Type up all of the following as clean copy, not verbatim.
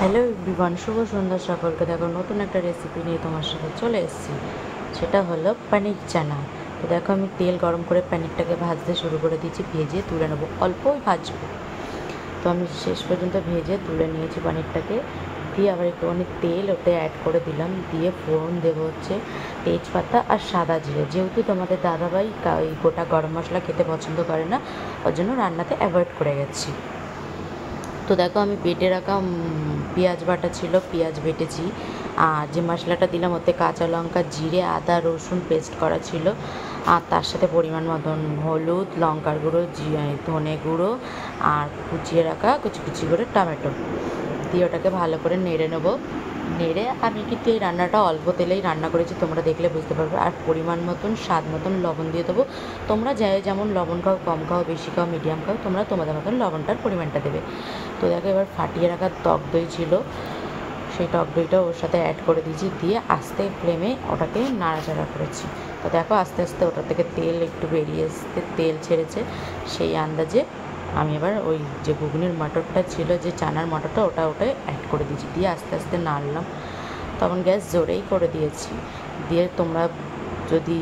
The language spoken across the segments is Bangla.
হ্যালো এভরিওয়ান, শুভ সন্ধ্যা সকলকে। দেখো নতুন একটা রেসিপি নিয়ে তোমার সাথে চলে এসেছি। সেটা হলো পনির চানা। তো দেখো আমি তেল গরম করে পনিরটাকে ভাজতে শুরু করে দিয়েছি, ভেজে তুলে নেবো, অল্পই ভাজবো। তো আমি শেষ পর্যন্ত ভেজে তুলে নিয়েছি পনিরটাকে, দিয়ে আবার একটুখানি তেল ওতে অ্যাড করে দিলাম, দিয়ে ফোড়ন দেবো হচ্ছে তেজপাতা আর সাদা জিরে। যেহেতু তোমাদের দাদাভাই এই গোটা গরম মশলা খেতে পছন্দ করে না, ওর জন্য রান্নাতে অ্যাভয়েড করে গেছি। তো দেখো আমি বেটে রাখা পেঁয়াজ বাটা ছিল, পেঁয়াজ বেটেছি। আর যে মশলাটা দিলাম ওতে কাঁচা লঙ্কা, জিরে, আদা, রসুন পেস্ট করা ছিল। আর তার সাথে পরিমাণ মতন হলুদ, লঙ্কার গুঁড়ো, ধনে গুঁড়ো, আর কুচিয়ে রাখা কুচি কুচি করে টমেটো দিয়ে ওটাকে ভালো করে নেড়ে নেবো। নেড়ে আমি কিন্তু এই রান্নাটা অল্প তেলেই রান্না করেছি, তোমরা দেখলে বুঝতে পারবে। আর পরিমাণ মতন স্বাদ মতন লবণ দিয়ে দেবো। তোমরা যেমন লবণ খাও, কম খাও, বেশি খাও, মিডিয়াম খাও, তোমরা তোমাদের মতন লবণটার পরিমাণটা দেবে। তো দেখো এবার ফাটিয়ে রাখা টক দই ছিল, সেই টক দইটা ওর সাথে অ্যাড করে দিয়েছি, দিয়ে আস্তে ফ্লেমে ওটাকে নাড়াচাড়া করেছি। তো দেখো আস্তে আস্তে ওটা থেকে তেল একটু বেরিয়ে আসতে তেল ছেড়েছে, সেই আন্দাজে আমি এবার ওই যে ঘুগনির মটরটা ছিল, যে চানার মটরটা, ওটাই অ্যাড করে দিয়েছি, দিয়ে আস্তে আস্তে নাড়লাম। তখন গ্যাস জোরেই করে দিয়েছি। দিয়ে তোমরা যদি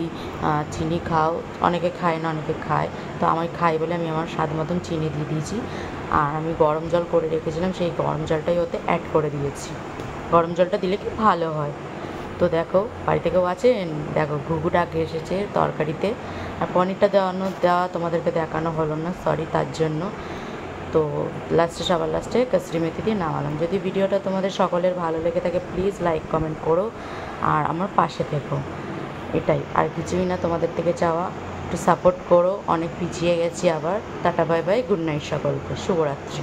চিনি খাও, অনেকে খায় না, অনেকে খায়, তো আমি খাই বলে আমি আমার স্বাদ মতন চিনি দিয়ে দিয়েছি। আর আমি গরম জল করে রেখেছিলাম, সেই গরম জলটাই ওতে অ্যাড করে দিয়েছি। গরম জলটা দিলে কি ভালো হয়। তো দেখো বাড়ি থেকেও আছেন, দেখো ঘুঘু ডাক এসেছে তরকারিতে। আর পনিরটা দেওয়া তোমাদেরকে দেখানো হলো না, সরি তার জন্য। তো সবার লাস্টে কসুরি মেথি দিয়ে নামালাম। যদি ভিডিওটা তোমাদের সকলের ভালো লেগে থাকে, প্লিজ লাইক কমেন্ট করো আর আমার পাশে থেকো। এটাই, আর কিছুই না তোমাদের থেকে চাওয়া। একটু সাপোর্ট করো, অনেক পিছিয়ে গেছি আবার। Tata bye bye, good night সকলকে, শুভরাত্রি।